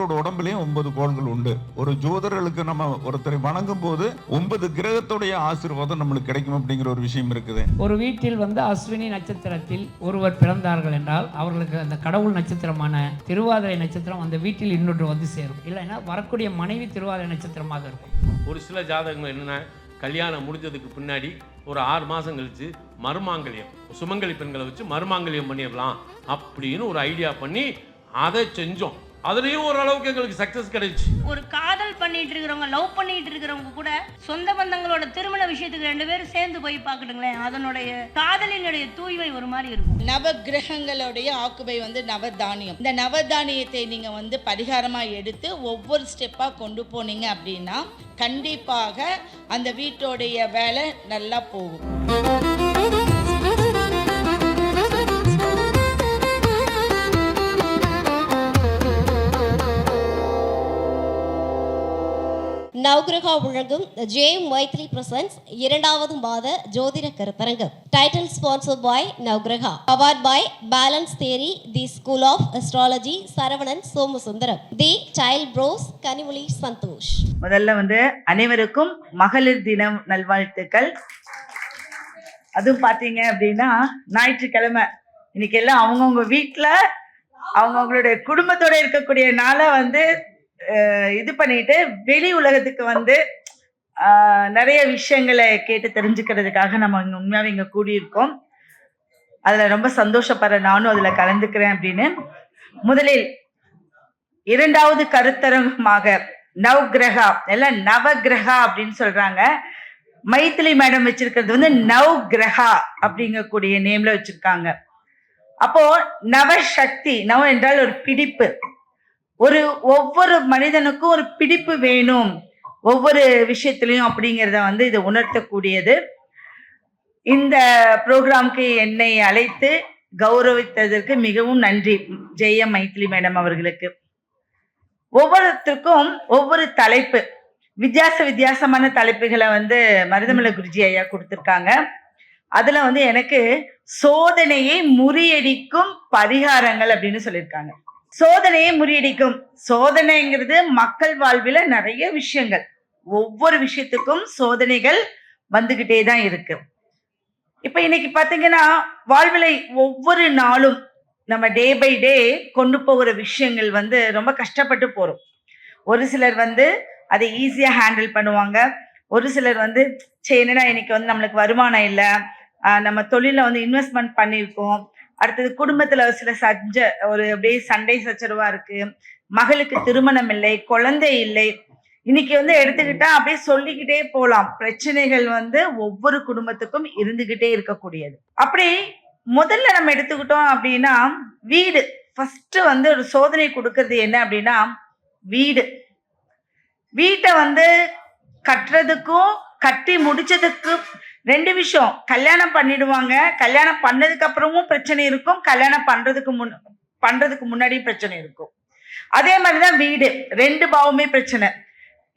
ஒவ்வொருத்தரோட உடம்புலயும் 9 கோள்கள் உண்டு. ஒரு ஜோதிடர்களுக்கு நம்ம ஒருத்தரை வணங்கும் போது 9 கிரகத்துடைய ஆசீர்வாதம் நம்மளுக்கு கிடைக்கும் அப்படிங்கிற ஒரு விஷயம் இருக்குது. ஒரு வீட்டில் அஸ்வினி நட்சத்திரத்தில் ஒருவர் பிறந்தார்கள் என்றால் அவர்களுக்கு அந்த கடவுள் நட்சத்திரமான திருவாதிரை நட்சத்திரம் அந்த வீட்டில் இன்னொன்று சேரும். இல்லைன்னா வரக்கூடிய மனைவி திருவாதிரை நட்சத்திரமாக இருக்கும். ஒரு சில ஜாதகங்கள் என்னன்னா, கல்யாணம் முடிஞ்சதுக்கு பின்னாடி ஒரு 6 மாதம் கழிச்சு மருமாங்கல்யம், சுமங்கலி பெண்களை வச்சு மருமாங்கல்யம் பண்ணிடலாம் அப்படின்னு ஒரு ஐடியா பண்ணி அதை செஞ்சோம். அதுலயும் ஓரளவுக்கு எங்களுக்கு சக்சஸ் கிடைச்சு. ஒரு காதல் பண்ணிட்டு இருக்கிறவங்க, லவ் பண்ணிட்டு இருக்கிறவங்க கூட சொந்த பந்தங்களோட திருமண விஷயத்துக்கு 2 பேரும் சேர்ந்து போய் பார்க்கட்டுங்களேன், அதனுடைய காதலினுடைய தூய்மை ஒரு மாதிரி இருக்கும். நவ கிரகங்களுடைய ஆக்குபை நவதானியம். இந்த நவதானியத்தை நீங்க பரிகாரமா எடுத்து ஒவ்வொரு ஸ்டெப்பா கொண்டு போனீங்க அப்படின்னா கண்டிப்பாக அந்த வீட்டோடைய வேலை நல்லா போகும். நவகிரகா வழங்கும் ஜேஎம் மைத்ரி பிரசன்ஸ் 2வது மாத ஜோதிட கருத்தரங்கம். Title sponsored by Navagraha. Powered by balance theory, the school of astrology, Saravanan Somasundaram, the child pros, Kanimozhi Santhosh. முதல்ல அனைவருக்கும் மகளிர் தினம் நல்வாழ்த்துக்கள். அதுவும் பார்த்தீங்க அப்படின்னா ஞாயிற்றுக்கிழமை இன்னைக்கு எல்லாம் அவங்கவுங்க வீட்டில் அவங்கவுங்களுடைய குடும்பத்தோட இருக்கக்கூடிய நாளை இது பண்ணிட்டு வெளி உலகத்துக்கு நிறைய விஷயங்களை கேட்டு தெரிஞ்சுக்கிறதுக்காக நம்ம உண்மையாவே இங்க கூடியிருக்கோம். அதுல ரொம்ப சந்தோஷப்படுற நானும் அதுல கலந்துக்கிறேன் அப்படின்னு. முதலில் 2வது கருத்தரங்கமாக நவகிரகா, எல்லாம் நவகிரகா அப்படின்னு சொல்றாங்க. மைத்திலி மேடம் வச்சிருக்கிறது நவகிரகா அப்படிங்கக்கூடிய நேம்ல வச்சிருக்காங்க. அப்போ நவசக்தி, நவ என்றால் ஒரு பிடிப்பு. ஒவ்வொரு மனிதனுக்கும் ஒரு பிடிப்பு வேணும் ஒவ்வொரு விஷயத்திலையும் அப்படிங்கிறத இது உணர்த்தக்கூடியது. இந்த ப்ரோக்ராம்க்கு என்னை அழைத்து கௌரவித்ததற்கு மிகவும் நன்றி ஜெயம் மைத்திலி மேடம் அவர்களுக்கு. ஒவ்வொருத்தருக்கும் ஒவ்வொரு தலைப்பு, வித்தியாசமான தலைப்புகளை மருதமலை குருஜி ஐயா கொடுத்திருக்காங்க. அதுல எனக்கு சோதனையை முறியடிக்கும் பரிகாரங்கள் அப்படின்னு சொல்லியிருக்காங்க. சோதனையை முறியடிக்கும். சோதனைங்கிறது மக்கள் வாழ்வில் நிறைய விஷயங்கள், ஒவ்வொரு விஷயத்துக்கும் சோதனைகள் வந்துகிட்டே தான் இருக்கு. இப்ப இன்னைக்கு பாத்தீங்கன்னா வாழ்வில் ஒவ்வொரு நாளும் நம்ம டே பை டே கொண்டு போகிற விஷயங்கள் ரொம்ப கஷ்டப்பட்டு போறோம். ஒரு சிலர் அதை ஈஸியா ஹேண்டில் பண்ணுவாங்க. ஒரு சிலர் என்னடா இன்னைக்கு நம்மளுக்கு வருமானம் இல்லை, நம்ம தொழில இன்வெஸ்ட்மெண்ட் பண்ணியிருக்கோம், அடுத்தது குடும்பத்துல சில அப்படியே சண்டை சச்சரவா இருக்கு, மகளுக்கு திருமணம் இல்லை, குழந்தை இல்லை, இன்னைக்கு எடுத்துக்கிட்டா அப்படியே சொல்லிக்கிட்டே போலாம். பிரச்சனைகள் ஒவ்வொரு குடும்பத்துக்கும் இருந்துகிட்டே இருக்கக்கூடியது. அப்படி முதல்ல நம்ம எடுத்துக்கிட்டோம் அப்படின்னா வீடு ஃபர்ஸ்ட் ஒரு சோதனை கொடுக்கறது என்ன அப்படின்னா வீட்டை கட்டுறதுக்கும் கட்டி முடிச்சதுக்கும் 2 விஷயம். கல்யாணம் பண்ணிடுவாங்க, கல்யாணம் பண்ணதுக்கு அப்புறமும் பிரச்சனை இருக்கும், கல்யாணம் பண்றதுக்கு முன்னாடி பிரச்சனை இருக்கும். அதே மாதிரிதான் வீடு, 2 பாவமே பிரச்சனை.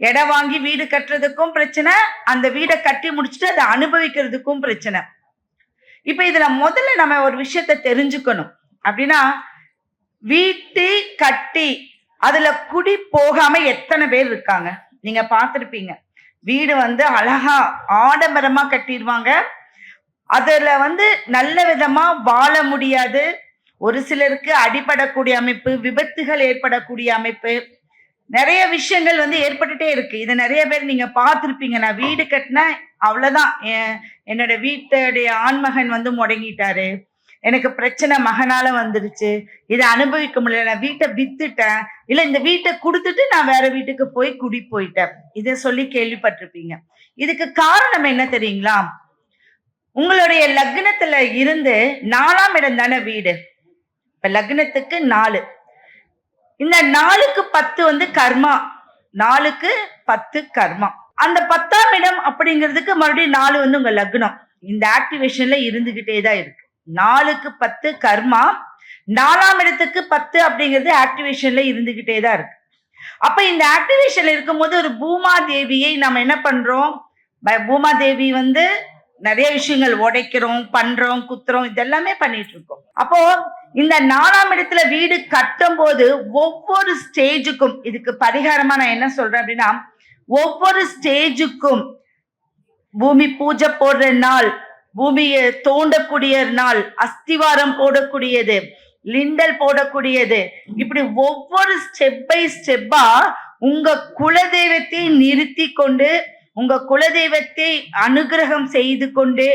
இடம் வாங்கி வீடு கட்டுறதுக்கும் பிரச்சனை, அந்த வீடை கட்டி முடிச்சுட்டு அதை அனுபவிக்கிறதுக்கும் பிரச்சனை. இப்ப இதுல முதல்ல நம்ம ஒரு விஷயத்த தெரிஞ்சுக்கணும். அப்படின்னா வீட்டை கட்டி அதுல குடி போகாம எத்தனை பேர் இருக்காங்க நீங்க பார்த்திருப்பீங்க. வீடு அழகா ஆடம்பரமா கட்டிடுவாங்க, அதுல நல்ல விதமா வாழ முடியாது. ஒரு சிலருக்கு அடிபடக்கூடிய அமைப்பு, விபத்துகள் ஏற்படக்கூடிய அமைப்பு, நிறைய விஷயங்கள் ஏற்பட்டுட்டே இருக்கு. இதை நிறைய பேர் நீங்க பார்த்திருப்பீங்க. நான் வீடு கட்டினேன், அவ்வளவுதான், என்னோட வீட்டுடைய ஆண்மகன் முடங்கிட்டாரு, எனக்கு பிரச்சனை மகனால வந்துருச்சு, இதை அனுபவிக்க முடியல, நான் வீட்டை வித்துட்டேன், இல்ல இந்த வீட்டை கொடுத்துட்டு நான் வேற வீட்டுக்கு போய் குடி போயிட்டேன், இதை சொல்லி கேள்விப்பட்டிருப்பீங்க. இதுக்கு காரணம் என்ன தெரியுங்களா? உங்களுடைய லக்னத்துல இருந்து 4ஆம் இடம் தானே வீடு. இப்ப லக்னத்துக்கு 4, இந்த 4க்கு 10 கர்மா, 4க்கு 10 கர்மா. அந்த 10ஆம் இடம் அப்படிங்கிறதுக்கு மறுபடியும் 4 உங்க லக்னம். இந்த ஆக்டிவேஷன்ல இருந்துகிட்டே தான் இருக்கு. 4க்கு 10 கர்மா, 4ஆம் இடத்துக்கு 10 அப்படிங்கிறது ஆக்டிவேஷன்ல இருந்துகிட்டே தான் இருக்கு. அப்ப இந்த ஆக்டிவேஷன்ல இருக்கும்போது ஒரு பூமாதேவியை நம்ம என்ன பண்றோம்? பூமாதேவி நிறைய விஷயங்கள் உடைக்கிறோம், பண்றோம், குத்துறோம், இதெல்லாமே பண்ணிட்டு இருக்கோம். அப்போ இந்த 4ஆம் இடத்துல வீடு கட்டும் போது ஒவ்வொரு ஸ்டேஜுக்கும் இதுக்கு பரிகாரமா நான் என்ன சொல்றேன் அப்படின்னா, ஒவ்வொரு ஸ்டேஜுக்கும் பூமி பூஜை போடுற நாள், பூமியை தோண்டக்கூடிய நாள், அஸ்திவாரம் போடக்கூடியது, லிண்டல் போடக்கூடியது, இப்படி ஒவ்வொரு ஸ்டெப் பை ஸ்டெப்பா உங்க குலதெய்வத்தை நிறுத்தி கொண்டு, உங்க குலதெய்வத்தை அனுகிரகம் செய்து கொண்டு,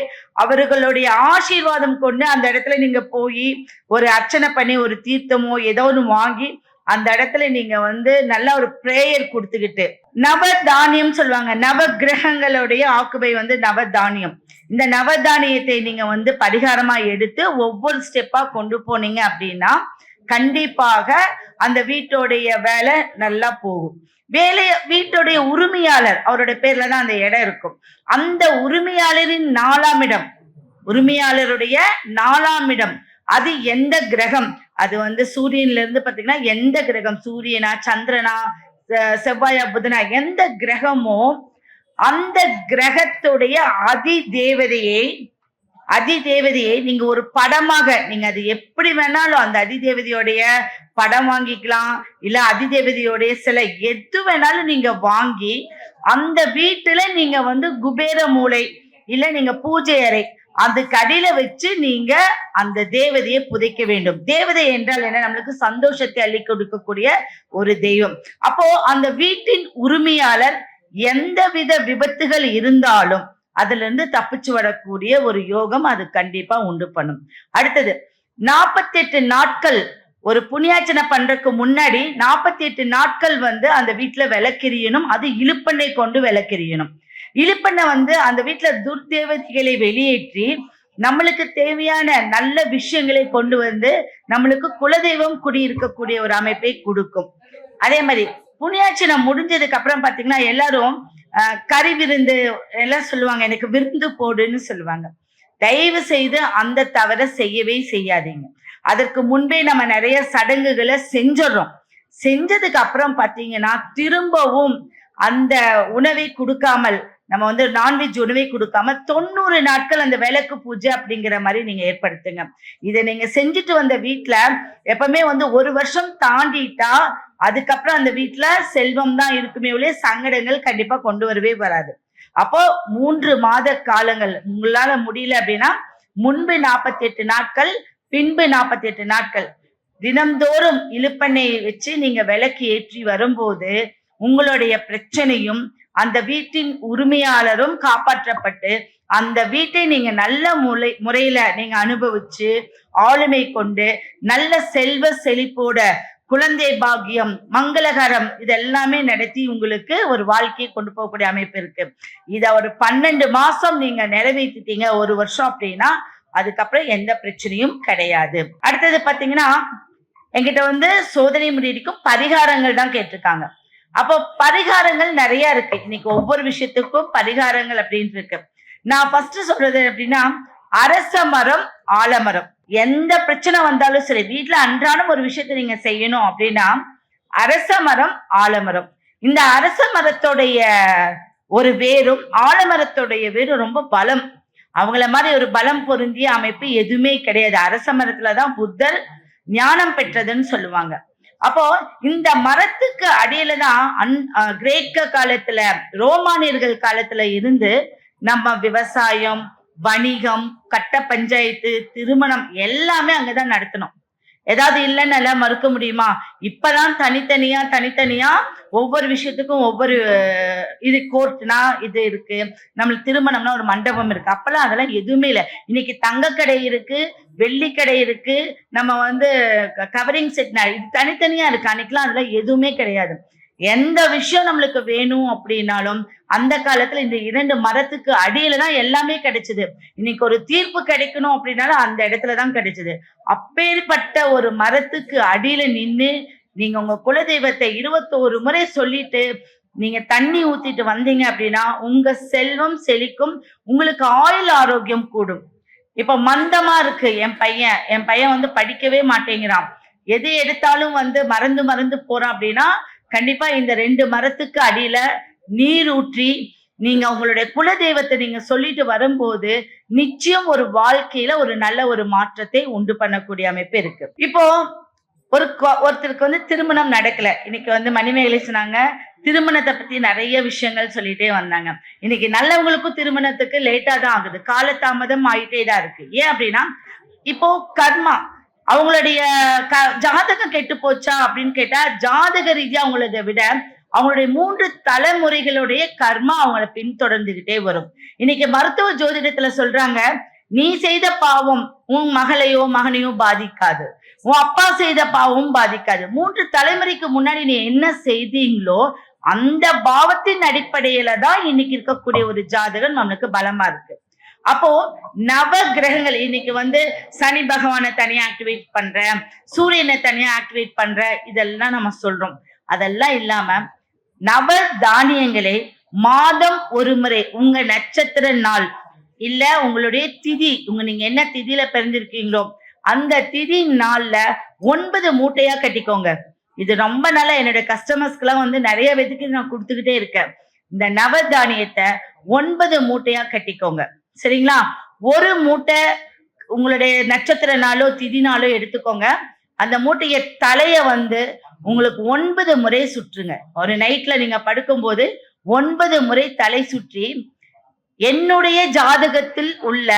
அவர்களுடைய ஆசீர்வாதம் கொண்டு அந்த இடத்துல நீங்க போய் ஒரு அர்ச்சனை பண்ணி ஒரு தீர்த்தமோ ஏதோ ஒன்று வாங்கி அந்த இடத்துல நீங்க நல்ல ஒரு பிரேயர் கொடுத்துக்கிட்டு, நவதானியம் சொல்லுவாங்க, நவ கிரகங்களுடைய ஆக்குபை நவதானியம். இந்த நவதானியத்தை நீங்க பரிகாரமா எடுத்து ஒவ்வொரு ஸ்டெப்பா கொண்டு போனீங்க அப்படின்னா கண்டிப்பாக அந்த வீட்டோடைய வேலை நல்லா போகும். வீட்டுடைய உரிமையாளர், அவருடைய பேர்ல தான் அந்த இடம் இருக்கும். அந்த உரிமையாளரின் 4ஆம் இடம், உரிமையாளருடைய 4ஆம் இடம், அது எந்த கிரகம், அது சூரியன்ல இருந்து பாத்தீங்கன்னா எந்த கிரகம், சூரியனா, சந்திரனா, செவ்வாயா, புதனா, எந்த கிரகமோ அந்த கிரகத்துடைய அதிதேவதையை நீங்க ஒரு படமாக, நீங்க அது எப்படி வேணாலும் அந்த அதிதேவதையோடைய படம் வாங்கிக்கலாம், இல்ல அதிதேவதையோடைய சிலை எது வேணாலும் நீங்க வாங்கி அந்த வீட்டுல நீங்க குபேர மூலை இல்ல நீங்க பூஜை அறை அதுக்கு அடியில வச்சு நீங்க அந்த தேவதையை புதைக்க வேண்டும். தேவதை என்றால் என்ன? நம்மளுக்கு சந்தோஷத்தை அள்ளி கொடுக்கக்கூடிய ஒரு தெய்வம். அப்போ அந்த வீட்டின் உரிமையாளர் எந்தவித விபத்துகள் இருந்தாலும் அதுல இருந்து தப்பிச்சு வரக்கூடிய ஒரு யோகம் அது கண்டிப்பா உண்டு பண்ணும். அடுத்தது 48 நாட்கள் ஒரு புண்ணியாச்சனை பண்றதுக்கு முன்னாடி 48 நாட்கள் அந்த வீட்டுல விளக்கெரியணும். அது இழுப்பெண்ணெய் கொண்டு விளக்கெரியணும். இழுப்பெண்ணெய் அந்த வீட்டுல துர்தேவதைகளை வெளியேற்றி நம்மளுக்கு தேவையான நல்ல விஷயங்களை கொண்டு நம்மளுக்கு குலதெய்வம் குடியிருக்கக்கூடிய ஒரு அமைப்பை கொடுக்கும். அதே மாதிரி புண்ணியாச்சனை முடிஞ்சதுக்கு அப்புறம் பாத்தீங்கன்னா எல்லாரும் கறி விருந்து எல்லாம் சொல்லுவாங்க, எனக்கு விருந்து போடுன்னு சொல்லுவாங்க. தயவு செய்து அந்த தவறை செய்யவே செய்யாதீங்க. அதற்கு முன்பே நம்ம நிறைய சடங்குகளை செஞ்சிடறோம். செஞ்சதுக்கு அப்புறம் பாத்தீங்கன்னா திரும்பவும் அந்த உணவை கொடுக்காமல், நம்ம நான்வெஜ் உணவை கொடுக்காம 90 நாட்கள் அந்த விளக்கு பூஜை அப்படிங்கிற மாதிரி நீங்க ஏற்படுத்துங்க. இதை நீங்க செஞ்சுட்டு வந்த வீட்டுல எப்பவுமே ஒரு வருஷம் தாண்டிட்டா அதுக்கப்புறம் அந்த வீட்டுல செல்வம் தான் இருக்குமே ஒழிய சங்கடங்கள் கண்டிப்பா கொண்டு வரவே வராது. அப்போ 3 மாத காலங்கள் உங்களால முடியல அப்படின்னா முன்பு 48 நாட்கள், பின்பு 48 நாட்கள் தினம்தோறும் இழுப்பெண்ணெயை வச்சு நீங்க விளக்கு ஏற்றி வரும்போது உங்களுடைய பிரச்சனையும் அந்த வீட்டின் உரிமையாளரும் காப்பாற்றப்பட்டு அந்த வீட்டை நீங்க நல்ல முறையில நீங்க அனுபவிச்சு ஆளுமை கொண்டு நல்ல செல்வ செழிப்போட குழந்தை பாக்கியம், மங்களகரம் இதெல்லாமே நடத்தி உங்களுக்கு ஒரு வாழ்க்கையை கொண்டு போகக்கூடிய அமைப்பு இருக்கு. இத ஒரு 12 மாசம் நீங்க நிறைவேற்றிட்டீங்க, ஒரு வருஷம் அப்படின்னா அதுக்கப்புறம் எந்த பிரச்சனையும் கிடையாது. அடுத்தது பாத்தீங்கன்னா என்கிட்ட சோதனை முறியடிக்கும் பரிகாரங்கள் தான் கேட்டிருக்காங்க. அப்போ பரிகாரங்கள் நிறைய இருக்கு. இன்னைக்கு ஒவ்வொரு விஷயத்துக்கும் பரிகாரங்கள் அப்படின்னு இருக்கு. நான் ஃபர்ஸ்ட் சொல்றது அப்படின்னா அரச மரம், ஆலமரம். எந்த பிரச்சனை வந்தாலும் சரி, வீட்டுல அன்றாடம் ஒரு விஷயத்தை நீங்க செய்யணும் அப்படின்னா அரச மரம், ஆலமரம். இந்த அரச மரத்துடைய ஒரு வேரும் ஆலமரத்துடைய வேரும் ரொம்ப பலம். அவங்கள மாதிரி ஒரு பலம் பொருந்திய அமைப்பு எதுவுமே கிடையாது. அரச மரத்துலதான் புத்தர் ஞானம் பெற்றதுன்னு சொல்லுவாங்க. அப்போ இந்த மரத்துக்கு அடியில தான் கிரேக்க காலத்துல, ரோமானியர்கள் காலத்துல இருந்து நம்ம விவசாயம், வணிகம், கட்ட பஞ்சாயத்து, திருமணம் எல்லாமே அங்கதான் நடத்தணும். ஏதாவது இல்லைன்னு எல்லாம் மறுக்க முடியுமா? இப்பதான் தனித்தனியா ஒவ்வொரு விஷயத்துக்கும் ஒவ்வொரு இது கோர்ட்னா இது இருக்கு, நம்மளுக்கு திருமணம்னா ஒரு மண்டபம் இருக்கு. அப்பெல்லாம் அதெல்லாம் எதுவுமே இல்லை. இன்னைக்கு தங்க கடை இருக்கு, வெள்ளி கடை இருக்கு, நம்ம கவரிங் செட் இது தனித்தனியா இருக்கு. அன்னைக்கெல்லாம் அதெல்லாம் எதுவுமே கிடையாது. எந்த விஷயம் நம்மளுக்கு வேணும் அப்படின்னாலும் அந்த காலத்துல இந்த 2 மரத்துக்கு அடியில தான் எல்லாமே கிடைச்சது. இன்னைக்கு ஒரு தீர்ப்பு கிடைக்கணும் அப்படின்னாலும் அந்த இடத்துலதான் கிடைச்சது. அப்பேற்பட்ட ஒரு மரத்துக்கு அடியில நின்று நீங்க உங்க குலதெய்வத்தை 21 முறை சொல்லிட்டு நீங்க தண்ணி ஊத்திட்டு வந்தீங்க அப்படின்னா உங்க செல்வம் செழிக்கும், உங்களுக்கு ஆயுள் ஆரோக்கியம் கூடும். இப்ப மந்தமா இருக்கு, என் பையன் படிக்கவே மாட்டேங்கிறான், எது எடுத்தாலும் மறந்து போறான் அப்படின்னா கண்டிப்பா இந்த 2 மரத்துக்கு அடியில நீர் ஊற்றி நீங்க உங்களுடைய குலதெய்வத்தை நீங்க சொல்லிட்டு வரும்போது நிச்சயம் ஒரு வாழ்க்கையில ஒரு நல்ல ஒரு மாற்றத்தை உண்டு பண்ணக்கூடிய அமைப்பு இருக்கு. இப்போ ஒருத்தருக்கு வந்து திருமணம் நடக்கல. இன்னைக்கு வந்து மணிமேகலை சொன்னாங்க, திருமணத்தை பத்தி நிறைய விஷயங்கள் சொல்லிட்டே வந்தாங்க. இன்னைக்கு நல்லவங்களுக்கும் திருமணத்துக்கு லேட்டா தான் ஆகுது, காலதாமதம் ஆயிட்டே தான் இருக்கு. ஏன் அப்படின்னா இப்போ கர்மா அவங்களுடைய ஜாதகம் கெட்டு போச்சா அப்படின்னு கேட்டா, ஜாதக ரீதியா அவங்களதை விட அவங்களுடைய 3 தலைமுறைகளுடைய கர்மா அவங்கள பின்தொடர்ந்துகிட்டே வரும். இன்னைக்கு மருத்துவ ஜோதிடத்துல சொல்றாங்க, நீ செய்த பாவம் உன் மகளையோ மகனையோ பாதிக்காது, உன் அப்பா செய்த பாவமும் பாதிக்காது. 3 தலைமுறைக்கு முன்னாடி நீ என்ன செய்தீங்களோ அந்த பாவத்தின் அடிப்படையில தான் இன்னைக்கு இருக்கக்கூடிய ஒரு ஜாதகம் நம்மளுக்கு பலமா இருக்கு. அப்போ நவ கிரகங்கள் இன்னைக்கு வந்து சனி பகவானை தனியா ஆக்டிவேட் பண்ற, சூரியனை தனியா ஆக்டிவேட் பண்ற, இதெல்லாம் நம்ம சொல்றோம். அதெல்லாம் இல்லாம நவ தானியங்களே மாதம் ஒரு முறை உங்க நட்சத்திர நாள் இல்ல உங்களுடைய திதி, நீங்க என்ன திதியில பிறந்திருக்கீங்களோ அந்த திதி நாள்ல 9 மூட்டையா கட்டிக்கோங்க. இது ரொம்ப நல்லா என்னுடைய கஸ்டமர்ஸ்க்கு எல்லாம் வந்து நிறைய பேருக்கு நான் கொடுத்துக்கிட்டே இருக்கேன். இந்த நவதானியத்தை 9 மூட்டையா கட்டிக்கோங்க. சரிங்களா? ஒரு மூட்டை உங்களுடைய நட்சத்திர நாளோ திதி நாளோ எடுத்துக்கோங்க. அந்த மூட்டைய தலைய வந்து உங்களுக்கு 9 முறை சுற்றுங்க. ஒரு நைட்ல நீங்க படுக்கும்போது 9 முறை தலை சுற்றி, என்னுடைய ஜாதகத்தில் உள்ள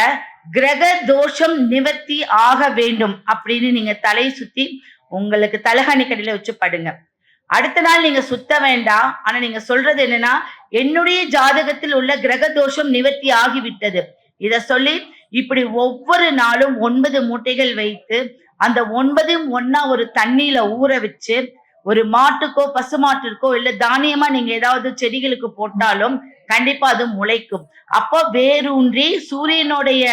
கிரக தோஷம் நிவர்த்தி ஆக வேண்டும் அப்படின்னு நீங்க தலை சுத்தி உங்களுக்கு தலகாணி கடியில வச்சு படுங்க. அடுத்த நாள் நீங்க சுத்த வேண்டாம். ஆனா நீங்க சொல்றது என்னன்னா, என்னுடைய ஜாதகத்தில் உள்ள கிரக தோஷம் நிவர்த்தி ஆகிவிட்டது. இத சொல்லி இப்படி ஒவ்வொரு நாளும் 9 மூட்டைகள் வைத்து அந்த 9 ஒன்னா ஒரு தண்ணியில ஊற வச்சு ஒரு மாட்டுக்கோ பசுமாட்டிற்கோ இல்ல தானியமா நீங்க ஏதாவது செடிகளுக்கு போட்டாலும் கண்டிப்பா அது முளைக்கும். அப்போ வேரூன்றி சூரியனுடைய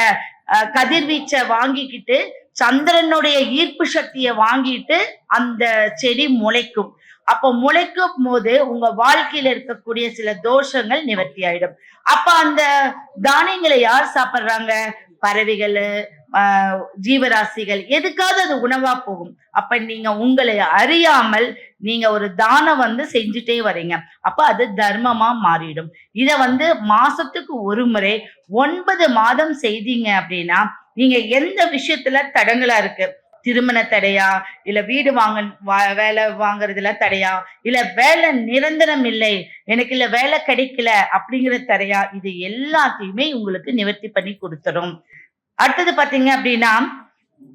கதிர்வீச்சை வாங்கிக்கிட்டு சந்திரனுடைய ஈர்ப்பு சக்தியை வாங்கிட்டு அந்த செடி முளைக்கும். அப்போ முளைக்கும் போது உங்க வாழ்க்கையில இருக்கக்கூடிய சில தோஷங்கள் நிவர்த்தி ஆயிடும். அப்ப அந்த தானியங்களை யார் சாப்பிடுறாங்க? பறவைகள், ஜீவராசிகள், எதுக்காவது அது உணவா போகும். அப்ப நீங்க உங்களை அறியாமல் நீங்க ஒரு தானம் வந்து செஞ்சுட்டே வரீங்க. அப்ப அது தர்மமா மாறிடும். இத வந்து மாசத்துக்கு ஒரு முறை 9 மாதம் செய்தீங்க அப்படின்னா நீங்க எந்த விஷயத்துல தடங்களா இருக்கு, திருமண தடையா, இல்ல வீடு வேலை வாங்குறதுல தடையா, இல்ல வேலை நிரந்தரம் இல்லை, எனக்கு இல்ல வேலை கிடைக்கல அப்படிங்கிற தடையா, இது எல்லாத்தையுமே உங்களுக்கு நிவர்த்தி பண்ணி கொடுத்துரும். அடுத்தது பாத்தீங்க அப்படின்னா,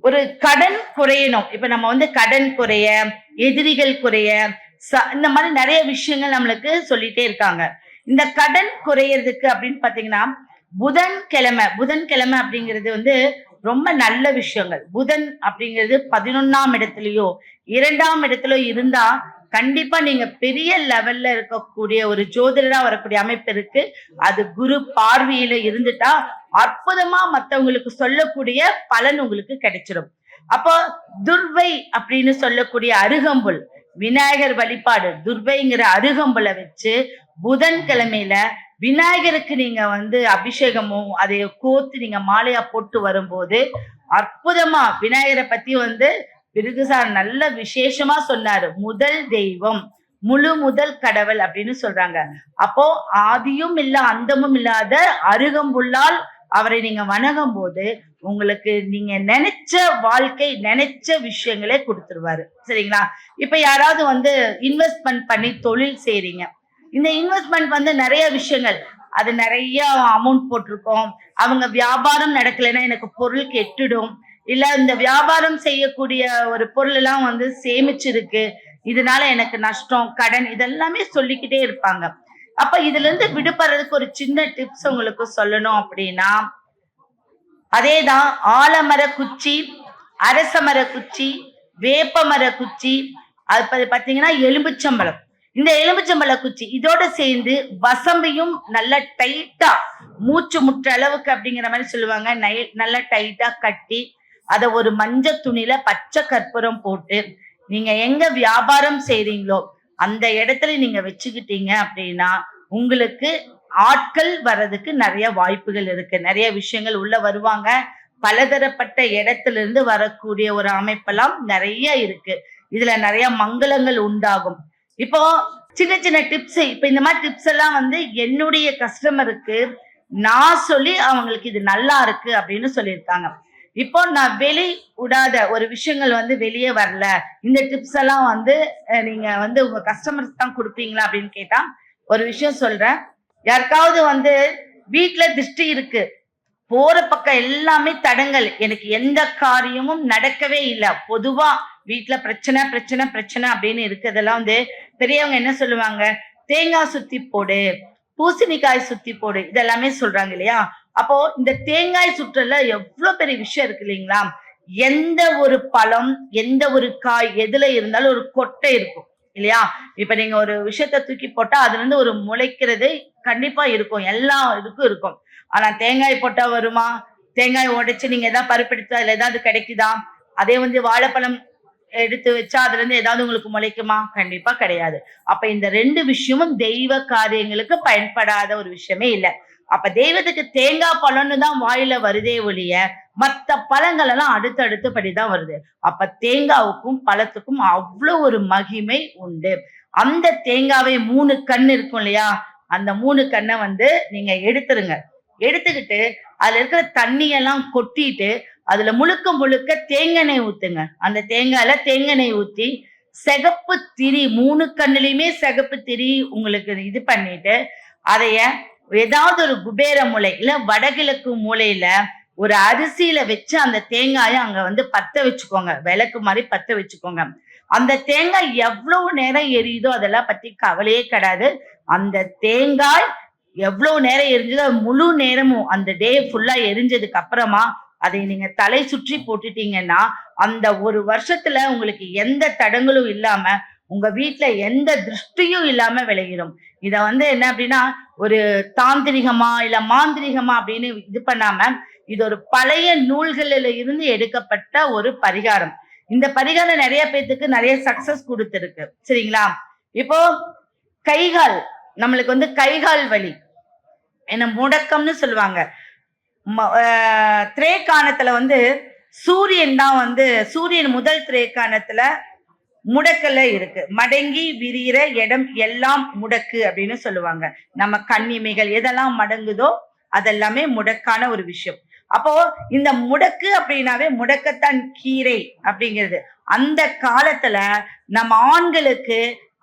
ஒரு கடன் குறையணும். இப்ப நம்ம வந்து கடன் குறைய, எதிரிகள் குறைய, இந்த மாதிரி நிறைய விஷயங்கள் நம்மளுக்கு சொல்லிட்டே இருக்காங்க. இந்த கடன் குறையறதுக்கு அப்படின்னு பாத்தீங்கன்னா புதன்கிழமை அப்படிங்கிறது வந்து ரொம்ப நல்ல விஷயங்கள். புதன் அப்படிங்கிறது 11ஆம் இடத்துலயோ 2ஆம் இடத்துல இருந்தா கண்டிப்பா நீங்க பெரிய லெவல்ல இருக்கக்கூடிய ஒரு ஜோதிடரா வரக்கூடிய அமைப்பு இருக்கு. அது குரு பார்வையில இருந்துட்டா அற்புதமா மத்தவங்களுக்கு சொல்லக்கூடிய பலன் உங்களுக்கு கிடைச்சிடும். அப்போ துர்வை அப்படின்னு சொல்லக்கூடிய அருகம்புல், விநாயகர் வழிபாடு, துர்வைங்கிற அருகம்புலை வச்சு புதன்கிழமையில விநாயகருக்கு நீங்க வந்து அபிஷேகமும் அதை கோத்து நீங்க மாலையா போட்டு வரும்போது அற்புதமா விநாயகரை பத்தி வந்து பிருகுசார் நல்ல விசேஷமா சொன்னாரு. முதல் தெய்வம், முழு முதல் கடவுள் அப்படின்னு சொல்றாங்க. அப்போ ஆதியும் இல்ல அந்தமும் இல்லாத அருகம்புல்லால் அவரை நீங்க வணங்கும் போது உங்களுக்கு நீங்க நினைச்ச வாழ்க்கை, நினைச்ச விஷயங்களே கொடுத்துருவாரு. சரிங்களா? இப்ப யாராவது வந்து இன்வெஸ்ட்மெண்ட் பண்ணி தொழில் செய்றீங்க. இந்த இன்வெஸ்ட்மெண்ட் வந்து நிறைய விஷயங்கள், அது நிறைய அமௌண்ட் போட்டிருக்கோம். அவங்க வியாபாரம் நடக்கலைன்னா எனக்கு பொருள் கெட்டுடும், இல்ல இந்த வியாபாரம் செய்யக்கூடிய ஒரு பொருள் எல்லாம் வந்து சேமிச்சிருக்கு, இதனால எனக்கு நஷ்டம், கடன், இதெல்லாமே சொல்லிக்கிட்டே இருப்பாங்க. அப்ப இதுல இருந்து விடுபடுறதுக்கு ஒரு சின்ன டிப்ஸ் உங்களுக்கு சொல்லணும் அப்படின்னா, அதேதான் ஆலமர குச்சி, அரசமர குச்சி, வேப்பமர குச்சி, அது பாத்தீங்கன்னா எலும்புச்சம்பழம். இந்த எலும்புச்சம்பழ குச்சி இதோட சேர்ந்து வசம்பியும் நல்ல டைட்டா மூச்சு முற்ற அளவுக்கு அப்படிங்கிற மாதிரி சொல்லுவாங்க, நல்ல டைட்டா கட்டி அதை ஒரு மஞ்சள் துணியில பச்சை கற்பூரம் போட்டு நீங்க எங்க வியாபாரம் செய்றீங்களோ அந்த இடத்துல நீங்க வச்சுக்கிட்டீங்க அப்படின்னா உங்களுக்கு ஆட்கள் வர்றதுக்கு நிறைய வாய்ப்புகள் இருக்கு. நிறைய விஷயங்கள் உள்ள வருவாங்க. பலதரப்பட்ட இடத்துல இருந்து வரக்கூடிய ஒரு அமைப்பெல்லாம் நிறைய இருக்கு. இதுல நிறைய மங்களங்கள் உண்டாகும். இப்போ சின்ன சின்ன டிப்ஸ். இப்ப இந்த மாதிரி டிப்ஸ் எல்லாம் வந்து என்னுடைய கஸ்டமருக்கு நான் சொல்லி அவங்களுக்கு இது நல்லா இருக்கு அப்படின்னு சொல்லியிருக்காங்க. இப்போ நான் வெளி விடாத ஒரு விஷயங்கள் வந்து வெளியே வரல, இந்த டிப்ஸ் எல்லாம் வந்து நீங்க வந்து உங்க கஸ்டமர்ஸ் தான் கொடுப்பீங்களா அப்படின்னு கேட்டா ஒரு விஷயம் சொல்றேன். யாருக்காவது வந்து வீட்டுல திருஷ்டி இருக்கு, போற பக்கம் எல்லாமே தடங்கள், எனக்கு எந்த காரியமும் நடக்கவே இல்லை, பொதுவா வீட்டுல பிரச்சனை பிரச்சனை பிரச்சனை அப்படின்னு இருக்கிறதெல்லாம் வந்து பெரியவங்க என்ன சொல்லுவாங்க, தேங்காய் சுத்தி போடு, பூசணிக்காய் சுத்தி போடு, இதெல்லாமே சொல்றாங்க இல்லையா. அப்போ இந்த தேங்காய் சுற்றல எவ்வளவு பெரிய விஷயம் இருக்கு இல்லைங்களா. எந்த ஒரு பழம், எந்த ஒரு காய் எதுல இருந்தாலும் ஒரு கொட்டை இருக்கும் இல்லையா. இப்ப நீங்க ஒரு விஷயத்த தூக்கி போட்டா அதுல இருந்து ஒரு முளைக்கிறது கண்டிப்பா இருக்கும், எல்லா இதுக்கும் இருக்கும். ஆனா தேங்காய் போட்டா வருமா? தேங்காய் உடைச்சு நீங்க ஏதாவது பருப்பெடுத்து அதுல ஏதாவது கிடைக்குதா? அதே வந்து வாழைப்பழம் எடுத்து வச்சா அதுல இருந்து ஏதாவது உங்களுக்கு முளைக்குமா? கண்டிப்பா கிடையாது. அப்ப இந்த 2 விஷயமும் தெய்வ காரியங்களுக்கு பயன்படாத ஒரு விஷயமே இல்லை. அப்ப தெய்வத்துக்கு தேங்காய் பழம்னு தான் வாயில வருதே ஒழிய மத்த பழங்கள் எல்லாம் அடுத்தடுத்த படிதான் வருது. அப்ப தேங்காவுக்கும் பழத்துக்கும் அவ்வளவு ஒரு மகிமை உண்டு. அந்த தேங்காவை 3 கண் இருக்கும் இல்லையா, அந்த 3 கண்ணை வந்து நீங்க எடுத்துருங்க. எடுத்துக்கிட்டு அதுல இருக்கிற தண்ணியெல்லாம் கொட்டிட்டு அதுல முழுக்க முழுக்க தேங்காய் ஊத்துங்க. அந்த தேங்காயில தேங்காய் ஊத்தி சிகப்பு திரி 3 கண்ணுலயுமே சிகப்பு திரி உங்களுக்கு இது பண்ணிட்டு அதைய ஏதாவது ஒரு குபேர மூலை இல்ல வடகிழக்கு மூலையில ஒரு அரிசியில வச்சு அந்த தேங்காயை அங்க வந்து பத்த வச்சுக்கோங்க, விளக்கு மாதிரி பத்த வச்சுக்கோங்க. அந்த தேங்காய் எவ்வளவு நேரம் எரியுதோ அதெல்லாம் பத்தி கவலையே கிடையாது. அந்த தேங்காய் எவ்வளவு நேரம் எரிஞ்சதோ முழு நேரமும் அந்த டே ஃபுல்லா எரிஞ்சதுக்கு அப்புறமா அதை நீங்க தலை சுற்றி போட்டுட்டீங்கன்னா அந்த ஒரு வருஷத்துல உங்களுக்கு எந்த தடங்களும் இல்லாம உங்க வீட்டுல எந்த திருஷ்டியும் இல்லாம விளையிடும். இத வந்து என்ன அப்படின்னா ஒரு தாந்திரிகமா இல்ல மாந்திரிகமா அப்படின்னு இது பண்ணாம இது ஒரு பழைய நூல்களில இருந்து எடுக்கப்பட்ட ஒரு பரிகாரம். இந்த பரிகாரம் நிறைய பேத்துக்கு நிறைய சக்சஸ் கொடுத்துருக்கு சரிங்களா. இப்போ கைகால், நம்மளுக்கு வந்து கைகால் வலி என்ன முடக்கம்னு சொல்லுவாங்க. திரேக்கானத்துல வந்து சூரியன் தான் வந்து சூரியன் முதல் திரேக்கானத்துல முடக்கல்ல இருக்கு. மடங்கி விரிகிற இடம் எல்லாம் முடக்கு அப்படின்னு சொல்லுவாங்க. நம்ம கண்ணிமைகள் எதெல்லாம் மடங்குதோ அதெல்லாமே முடக்கான ஒரு விஷயம். அப்போ இந்த முடக்கு அப்படின்னாவே முடக்கத்தான் கீரை அப்படிங்கிறது. அந்த காலத்துல நம்ம ஆண்களுக்கு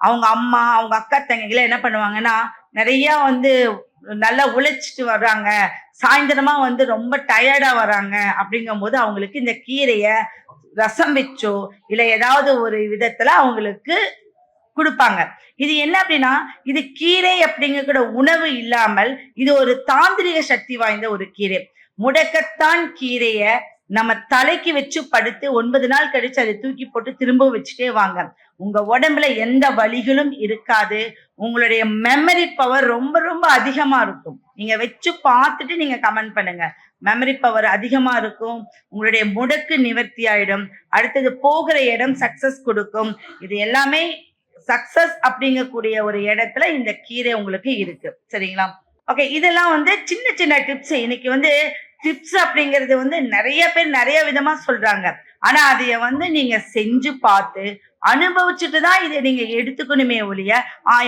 அவங்க அம்மா அவங்க அக்கா தங்கைகளை என்ன பண்ணுவாங்கன்னா நிறைய வந்து நல்லா உழைச்சிட்டு வர்றாங்க, சாயந்தரமா வந்து ரொம்ப டயர்டா வர்றாங்க அப்படிங்கும் போது அவங்களுக்கு இந்த கீரைய ரசம் வச்சோ இல்ல ஏதாவது ஒரு விதத்துல அவங்களுக்கு கொடுப்பாங்க. இது என்ன அப்படின்னா இது கீரை அப்படிங்கிற உணவு இல்லாமல் இது ஒரு தாந்திரிக சக்தி வாய்ந்த ஒரு கீரை. முடக்கத்தான் கீரைய நம்ம தலைக்கு வச்சு படுத்து 9 நாள் கழிச்சு அதை தூக்கி போட்டு திரும்ப வச்சுட்டே வாங்க. உங்க உடம்புல எந்த வலிகளும் இருக்காது. உங்களுடைய மெமரி பவர் ரொம்ப ரொம்ப அதிகமா இருக்கும். நீங்க வச்சு பார்த்துட்டு நீங்க கமெண்ட் பண்ணுங்க. மெமரி பவர் அதிகமா இருக்கும், உங்களுடைய முடக்கு நிவர்த்தி ஆயிடும், அடுத்தது போகிற இடம் சக்சஸ் கொடுக்கும். இது எல்லாமே சக்சஸ் அப்படிங்கக்கூடிய ஒரு இடத்துல இந்த கீரை உங்களுக்கு இருக்கு சரிங்களா. ஓகே, இதெல்லாம் வந்து சின்ன சின்ன டிப்ஸ். இன்னைக்கு வந்து டிப்ஸ் அப்படிங்கிறது வந்து நிறைய பேர் நிறைய விதமா சொல்றாங்க. ஆனா அதைய வந்து நீங்க செஞ்சு பார்த்து அனுபவிச்சுட்டு தான் இதை நீங்க எடுத்துக்கணுமே ஒழிய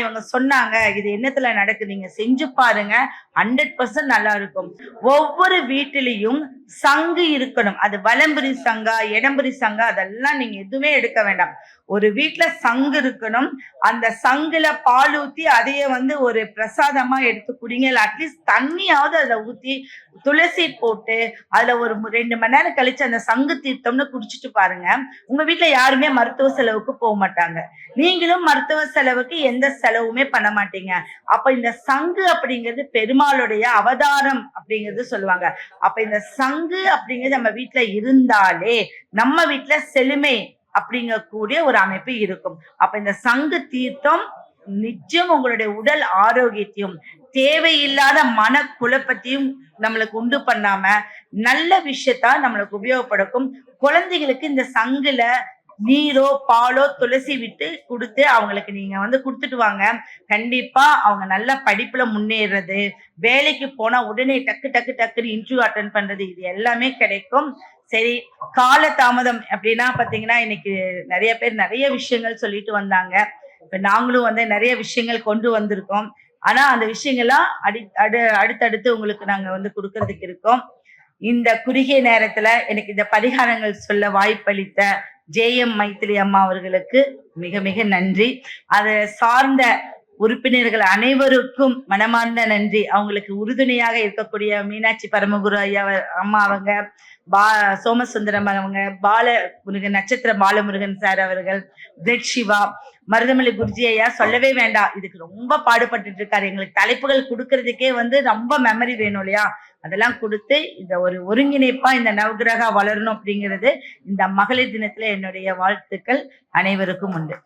இவங்க சொன்னாங்க இது என்னத்துல நடக்கு, நீங்க செஞ்சு பாருங்க, 100% நல்லா இருக்கும். ஒவ்வொரு வீட்டிலையும் சங்கு இருக்கணும். அது வலம்புரி சங்கா இடம்புரி சங்கா அதெல்லாம் நீங்க எதுவுமே எடுக்க வேண்டாம். ஒரு வீட்டுல சங்கு இருக்கணும். அந்த சங்குல பால் ஊத்தி அதையே வந்து ஒரு பிரசாதமா எடுத்து குடிங்க. அட்லீஸ்ட் தண்ணியாவது அதுல ஊத்தி துளசி போட்டு அதுல ஒரு 2 மணி நேரம் கழிச்சு அந்த சங்கு தீர்த்தம்னு குடிச்சிட்டு பாருங்க. உங்க வீட்டுல யாருமே மருத்துவ செலவுக்கு போக மாட்டாங்க, நீங்களும் மருத்துவ செலவுக்கு எந்த செலவுமே பண்ண மாட்டீங்க. அப்ப இந்த சங்கு அப்படிங்கிறது பெருமாளுடைய அவதாரம் அப்படிங்கிறது சொல்லுவாங்க. அப்ப இந்த சங்கு அப்படிங்கிறது நம்ம வீட்டுல இருந்தாலே நம்ம வீட்டுல செழுமை அப்படிங்கக்கூடிய ஒரு அமைப்பு இருக்கும். அப்ப இந்த சங்கு தீர்த்தம் நிச்சயம் உங்களுடைய உடல் ஆரோக்கியத்தையும் தேவையில்லாத மன குழப்பத்தையும் நம்மளுக்கு உண்டு பண்ணாம நல்ல விஷயத்தா நம்மளுக்கு உபயோகப்படுக்கும். குழந்தைகளுக்கு இந்த சங்குல நீரோ பாலோ துளசி விட்டு கொடுத்து அவங்களுக்கு நீங்க வந்து கொடுத்துட்டு வாங்க. கண்டிப்பா அவங்க நல்ல படிப்புல முன்னேறது, வேலைக்கு போனா உடனே டக்கு டக்கு டக்குன்னு இன்டர்வியூ அட்டென்ட் பண்றது, இது எல்லாமே கிடைக்கும். சரி, கால தாமதம் அப்படின்னா பாத்தீங்கன்னா இன்னைக்கு நிறைய பேர் நிறைய விஷயங்கள் சொல்லிட்டு வந்தாங்க. இப்ப நாங்களும் வந்து நிறைய விஷயங்கள் கொண்டு வந்திருக்கோம். ஆனா அந்த விஷயங்கள்லாம் அடுத்தடுத்து உங்களுக்கு நாங்க வந்து கொடுக்கறதுக்கு இருக்கோம். இந்த குறுகிய நேரத்துல எனக்கு இந்த பரிகாரங்கள் சொல்ல வாய்ப்பளித்த ஜேஎம் மைத்திலி அம்மா அவர்களுக்கு மிக மிக நன்றி. அதை சார்ந்த உறுப்பினர்கள் அனைவருக்கும் மனமார்ந்த நன்றி. அவங்களுக்கு உறுதுணையாக இருக்கக்கூடிய மீனாட்சி பரமகுரு ஐயா அம்மா அவங்க, சோமசுந்தரம் அவங்க, பாலமுருகன், நட்சத்திர பாலமுருகன் சார் அவர்கள், பிரெட் சிவா, மருதமலை குருஜி ஐயா சொல்லவே வேண்டாம். இதுக்கு ரொம்ப பாடுபட்டு இருக்காரு. எங்களுக்கு தலைப்புகள் கொடுக்கறதுக்கே வந்து ரொம்ப மெமரி வேணும் இல்லையா? அதெல்லாம் கொடுத்து இந்த ஒரு ஒருங்கிணைப்பா இந்த நவகிரகா வளரணும் அப்படிங்கிறது இந்த மகளிர் தினத்துல என்னுடைய வாழ்த்துக்கள் அனைவருக்கும் உண்டு.